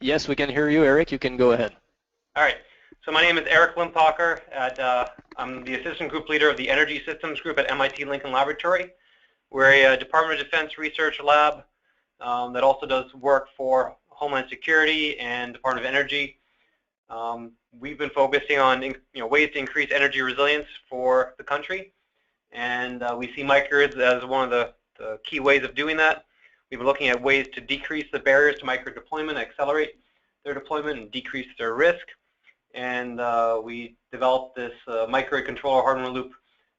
Yes, we can hear you, Eric. You can go ahead. All right. So my name is Eric Limpacher. I'm the Assistant Group Leader of the Energy Systems Group at MIT Lincoln Laboratory. We're a Department of Defense research lab that also does work for Homeland Security and Department of Energy. We've been focusing on ways to increase energy resilience for the country, and we see microgrids as one of the key ways of doing that. We've been looking at ways to decrease the barriers to microgrid deployment, accelerate their deployment, and decrease their risk. And we developed this microgrid controller hardware loop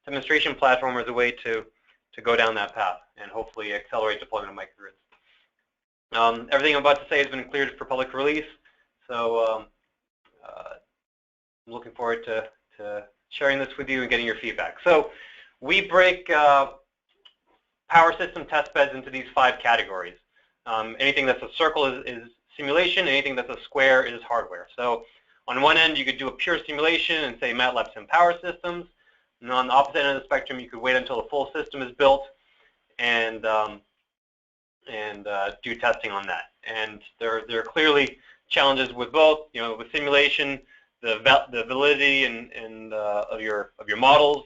demonstration platform as a way to go down that path and hopefully accelerate deployment of microgrids. Everything I'm about to say has been cleared for public release, so I'm looking forward to sharing this with you and getting your feedback. So we break power system test beds into these 5 categories. Anything that's a circle is simulation, anything that's a square is hardware. So on one end, you could do a pure simulation and say MATLAB Sim Power Systems. And on the opposite end of the spectrum, you could wait until the full system is built and do testing on that. And there are clearly challenges with both. With simulation, the validity of your models,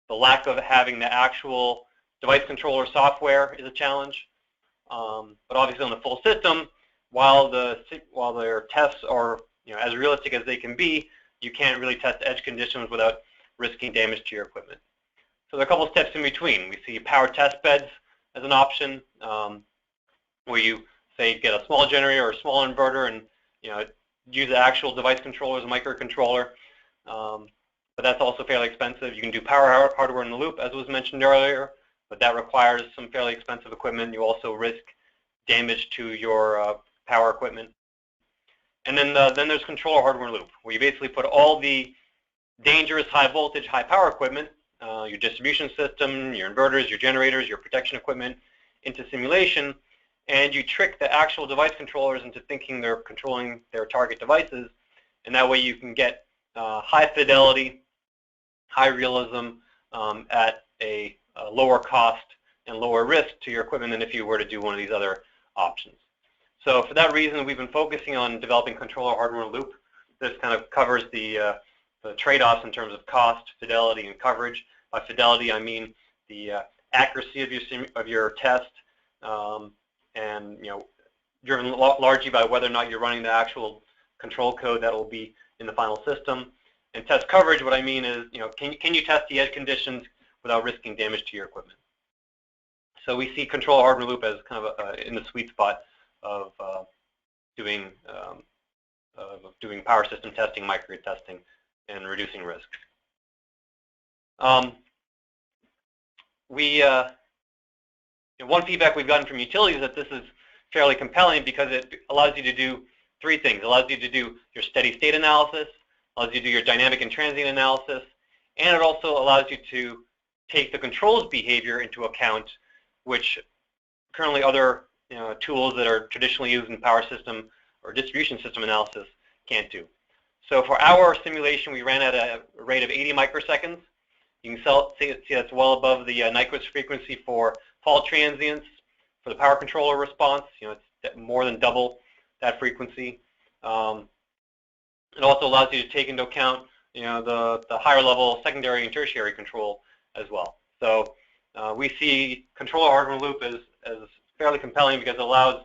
the lack of having the actual device controller software is a challenge. But obviously, on the full system, while their tests are as realistic as they can be, you can't really test edge conditions without risking damage to your equipment. So there are a couple steps in between. We see power test beds as an option, where you say get a small generator or a small inverter and use the actual device controller as a microcontroller. But that's also fairly expensive. You can do power hardware in the loop, as was mentioned earlier, but that requires some fairly expensive equipment. You also risk damage to your power equipment. And then there's controller hardware in the loop, where you basically put all the dangerous high voltage, high power equipment, your distribution system, your inverters, your generators, your protection equipment into simulation, and you trick the actual device controllers into thinking they're controlling their target devices, and that way you can get high fidelity, high realism at a lower cost and lower risk to your equipment than if you were to do one of these other options. So for that reason, we've been focusing on developing controller hardware in a loop. This kind of covers the trade-offs in terms of cost, fidelity, and coverage. By fidelity, I mean the accuracy of your test, and driven largely by whether or not you're running the actual control code that will be in the final system. And test coverage, what I mean is, can you test the edge conditions without risking damage to your equipment? So we see controller hardware loop as kind of in the sweet spot of doing power system testing, microgrid testing, and reducing risk. One feedback we've gotten from utilities is that this is fairly compelling because it allows you to do 3 things. It allows you to do your steady state analysis, allows you to do your dynamic and transient analysis, and it also allows you to take the controls behavior into account, which currently other tools that are traditionally used in power system or distribution system analysis can't do. So for our simulation, we ran at a rate of 80 microseconds. You can see that's well above the Nyquist frequency for fault transients. For the power controller response, it's more than double that frequency. It also allows you to take into account the higher level secondary and tertiary control as well. So we see controller hardware loop as fairly compelling because it allows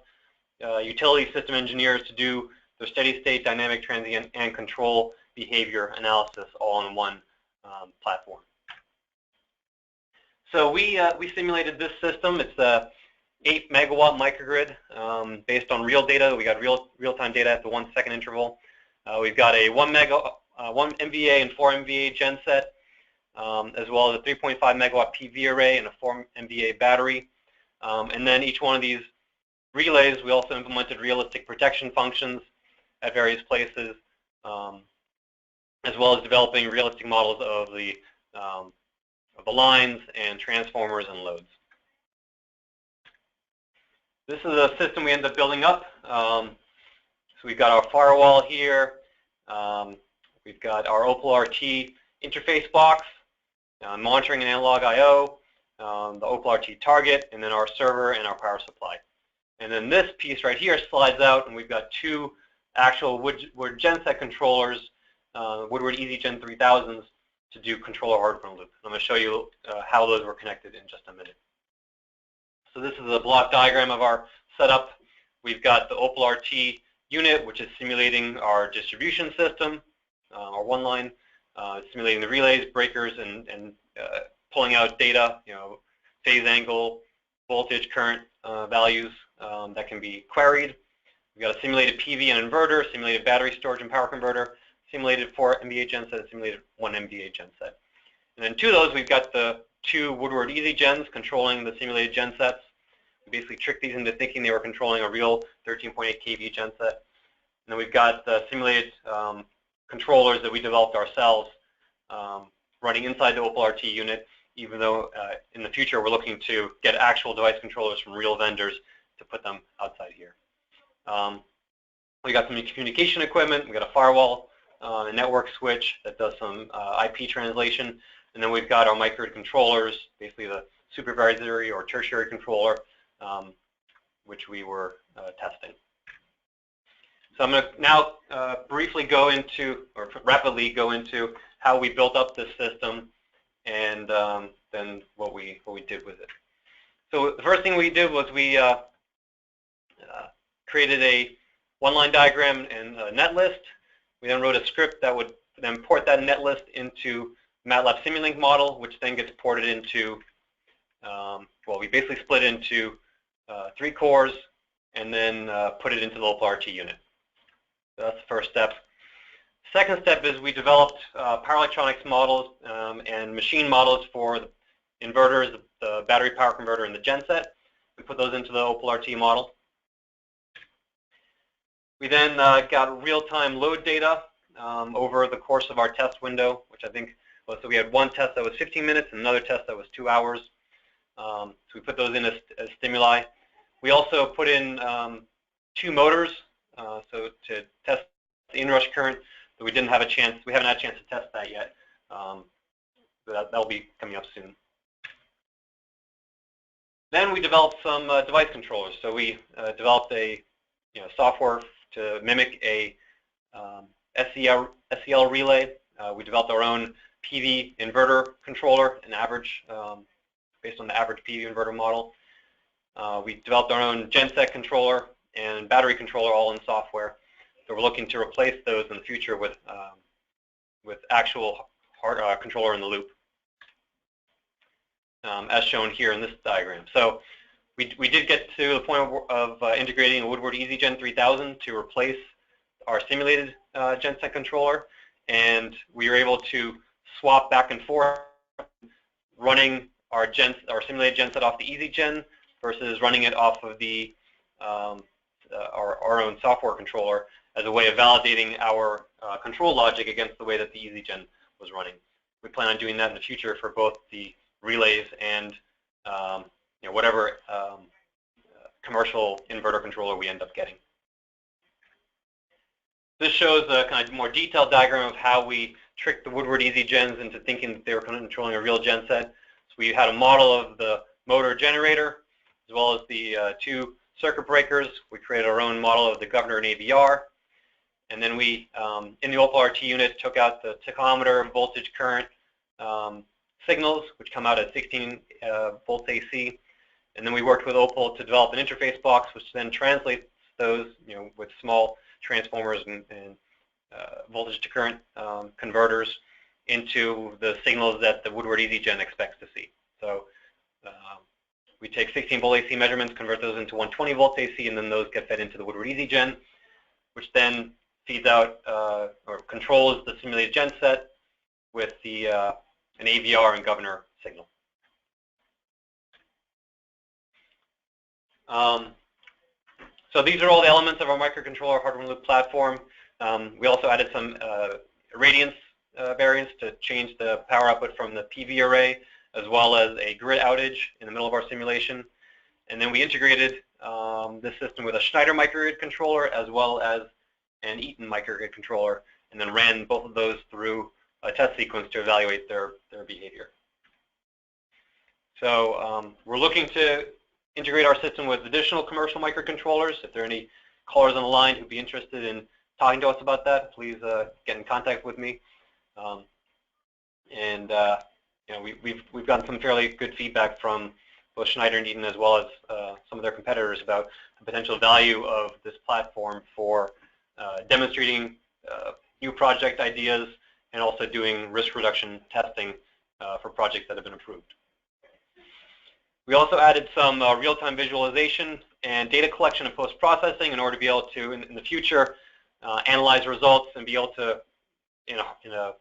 utility system engineers to do their steady state, dynamic, transient, and control behavior analysis all in one platform. So we simulated this system. It's a 8 megawatt microgrid based on real data. We got real-time data at the 1 second interval. We've got a 1 MVA and 4 MVA genset, as well as a 3.5 megawatt PV array and a 4 MVA battery. And then each one of these relays, we also implemented realistic protection functions at various places, as well as developing realistic models of the lines and transformers and loads. This is a system we ended up building up. So we've got our firewall here. We've got our Opal RT interface box, monitoring and analog I/O, the Opal RT target, and then our server and our power supply. And then this piece right here slides out, and we've got 2 actual Woodward genset controllers, Woodward EasyGen 3000s, to do controller hardware loop. I'm going to show you how those were connected in just a minute. So this is a block diagram of our setup. We've got the Opal RT unit, which is simulating our distribution system, our one line, simulating the relays, breakers, and pulling out data, phase angle, voltage, current values that can be queried. We've got a simulated PV and inverter, simulated battery storage and power converter, simulated 4 MVA genset, simulated 1 MVA genset. And then to those, we've got the 2 Woodward EasyGens controlling the simulated gensets. We basically tricked these into thinking they were controlling a real 13.8 kV genset. And then we've got the simulated controllers that we developed ourselves running inside the Opal RT unit, even though in the future we're looking to get actual device controllers from real vendors to put them outside here. We got some communication equipment. We got a firewall, a network switch that does some IP translation, and then we've got our microgrid controllers, basically the supervisory or tertiary controller, which we were testing. So I'm going to now briefly go into, or rapidly go into, how we built up this system and then what we did with it. So the first thing we did was we created a one-line diagram and a net list. We then wrote a script that would then port that net list into MATLAB Simulink model, which then gets ported into, well, we basically split into 3 cores and then put it into the Opal RT unit. So that's the first step. Second step is we developed power electronics models and machine models for the inverters, the battery power converter, and the genset. We put those into the Opal RT model. We then got real-time load data over the course of our test window, which I think was, so we had one test that was 15 minutes and another test that was 2 hours. So we put those in as stimuli. We also put in 2 motors, so to test the inrush current, but we haven't had a chance to test that yet. But that'll be coming up soon. Then we developed some device controllers. So we developed a software to mimic a SEL relay. We developed our own PV inverter controller, an average, based on the average PV inverter model. We developed our own genset controller and battery controller all in software. So we're looking to replace those in the future with actual hard controller in the loop, as shown here in this diagram. So we did get to the point of integrating a Woodward EasyGen 3000 to replace our simulated genset controller, and we were able to swap back and forth running our simulated genset off the EasyGen versus running it off of the our own software controller as a way of validating our control logic against the way that the EasyGen was running. We plan on doing that in the future for both the relays and whatever commercial inverter controller we end up getting. This shows a kind of more detailed diagram of how we tricked the Woodward EasyGens into thinking that they were controlling a real genset. So we had a model of the motor generator as well as the 2 circuit breakers. We created our own model of the governor and AVR. And then we, in the Opal RT unit, took out the tachometer, voltage, current signals, which come out at 16 volts AC. And then we worked with Opal to develop an interface box, which then translates those, with small transformers and voltage to current converters into the signals that the Woodward EasyGen expects to see. So we take 16 volt AC measurements, convert those into 120 volt AC, and then those get fed into the Woodward EasyGen, which then feeds out or controls the simulated genset with the an AVR and governor signal. So these are all the elements of our microcontroller hardware loop platform. We also added some irradiance variants to change the power output from the PV array, as well as a grid outage in the middle of our simulation. And then we integrated this system with a Schneider microgrid controller as well as an Eaton microgrid controller, and then ran both of those through a test sequence to evaluate their behavior. So we're looking to integrate our system with additional commercial microcontrollers. If there are any callers on the line who'd be interested in talking to us about that, please get in contact with me. We've gotten some fairly good feedback from both Schneider and Eaton, as well as some of their competitors, about the potential value of this platform for demonstrating new project ideas and also doing risk reduction testing for projects that have been approved. We also added some real-time visualization and data collection and post-processing in order to be able to, in the future, analyze results and be able to, in a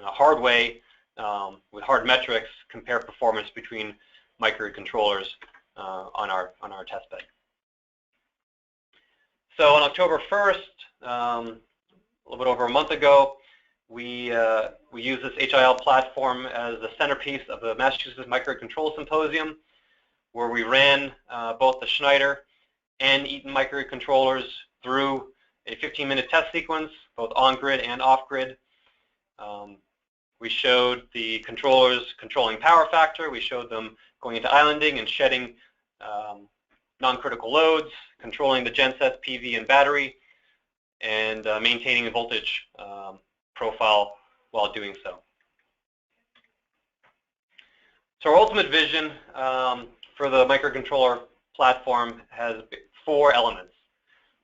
hard way, with hard metrics, compare performance between microgrid controllers on our test bed. So on October 1st, a little bit over a month ago, we used this HIL platform as the centerpiece of the Massachusetts Microgrid Control Symposium, where we ran both the Schneider and Eaton microgrid controllers through a 15-minute test sequence, both on-grid and off-grid. We showed the controllers controlling power factor. We showed them going into islanding and shedding non-critical loads, controlling the gensets, PV, and battery, and maintaining the voltage profile while doing so. So our ultimate vision for the microcontroller platform has 4 elements.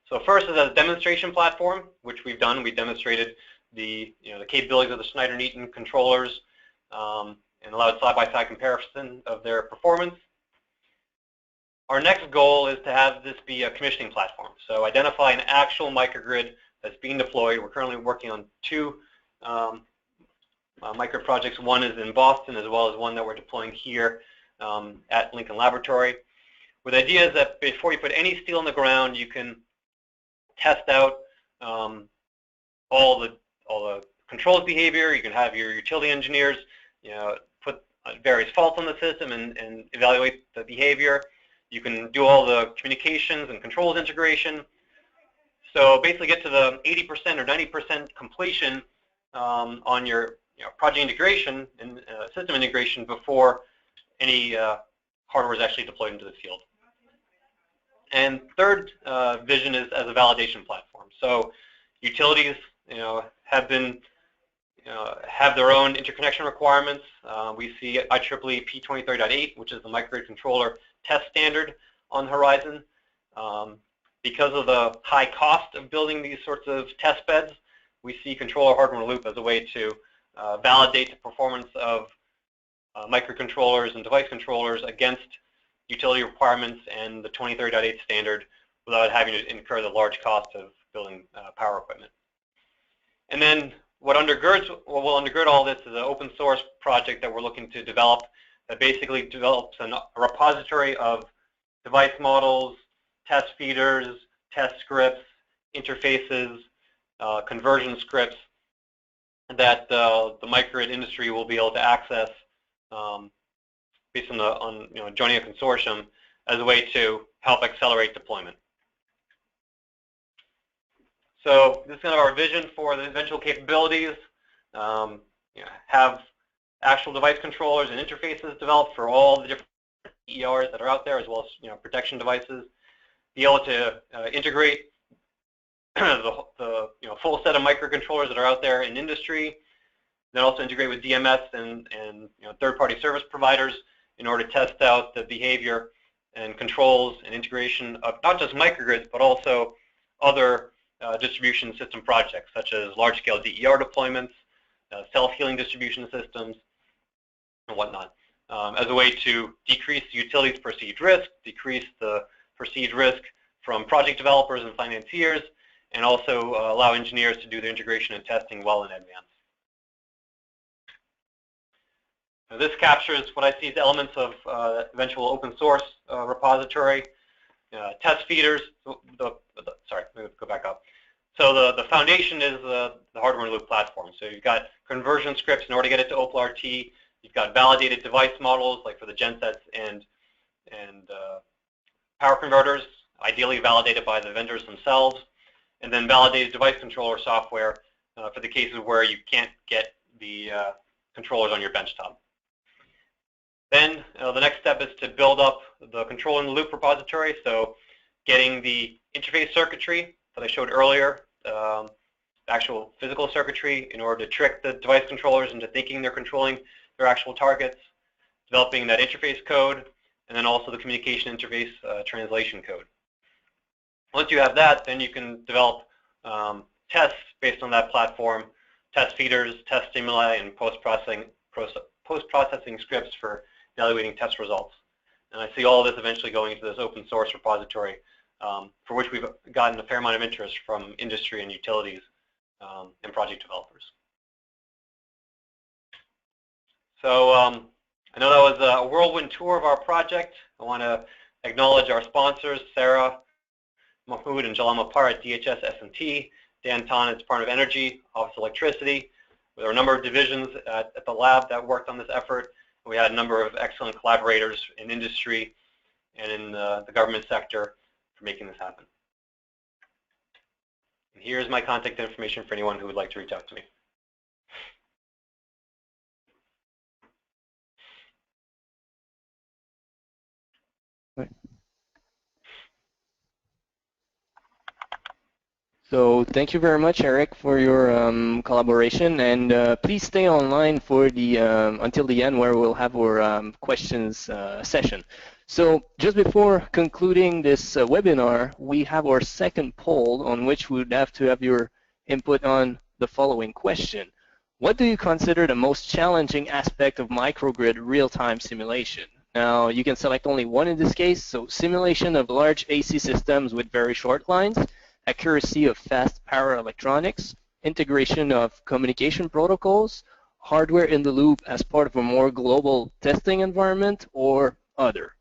So first is a demonstration platform, which we've done. We demonstrated the capabilities of the Schneider and Eaton controllers and allowed side-by-side comparison of their performance. Our next goal is to have this be a commissioning platform. So identify an actual microgrid that's being deployed. We're currently working on 2 micro projects. One is in Boston, as well as one that we're deploying here at Lincoln Laboratory. With the idea is that before you put any steel in the ground, you can test out all the controls behavior. You can have your utility engineers, put various faults on the system and evaluate the behavior. You can do all the communications and controls integration. So basically get to the 80% or 90% completion on your project integration and system integration before any hardware is actually deployed into the field. And third vision is as a validation platform. So utilities, have their own interconnection requirements. We see IEEE P2030.8, which is the microgrid controller test standard on the horizon. Because of the high cost of building these sorts of test beds, we see controller hardware in a loop as a way to validate the performance of microcontrollers and device controllers against utility requirements and the 2030.8 standard without having to incur the large cost of building power equipment. And then what will undergird all this is an open source project that we're looking to develop that basically develops a repository of device models, test feeders, test scripts, interfaces, conversion scripts that the microgrid industry will be able to access based on joining a consortium as a way to help accelerate deployment. So this is kind of our vision for the eventual capabilities. Have actual device controllers and interfaces developed for all the different ERs that are out there, as well as protection devices. Be able to integrate the full set of microcontrollers that are out there in industry. Then also integrate with DMS and third-party service providers in order to test out the behavior and controls and integration of not just microgrids, but also other distribution system projects, such as large-scale DER deployments, self-healing distribution systems, and whatnot, as a way to decrease the utility's perceived risk, decrease the perceived risk from project developers and financiers, and also allow engineers to do the integration and testing well in advance. Now, this captures what I see as elements of eventual open source repository. Test feeders, sorry, let me go back up. So the foundation is the hardware in loop platform. So you've got conversion scripts in order to get it to OPAL-RT. You've got validated device models, like for the gensets and power converters, ideally validated by the vendors themselves, and then validated device controller software for the cases where you can't get the controllers on your benchtop. Then the next step is to build up the control in the loop repository, so getting the interface circuitry that I showed earlier, actual physical circuitry in order to trick the device controllers into thinking they're controlling their actual targets, developing that interface code, and then also the communication interface translation code. Once you have that, then you can develop tests based on that platform, test feeders, test stimuli, and post-processing scripts for evaluating test results. And I see all of this eventually going into this open source repository, for which we've gotten a fair amount of interest from industry and utilities and project developers. So I know that was a whirlwind tour of our project. I want to acknowledge our sponsors, Sarah, Mahmoud, and Jalam Apar at DHS S&T, Dan Tan at Department of Energy, Office of Electricity. There were a number of divisions at the lab that worked on this effort. We had a number of excellent collaborators in industry and in the government sector for making this happen. And here's my contact information for anyone who would like to reach out to me. So thank you very much, Eric, for your collaboration, and please stay online for the until the end, where we'll have our questions session. So just before concluding this webinar, we have our second poll on which we would have to have your input on the following question. What do you consider the most challenging aspect of microgrid real-time simulation? Now, you can select only one in this case, so simulation of large AC systems with very short lines, accuracy of fast power electronics, integration of communication protocols, hardware in the loop as part of a more global testing environment, or other.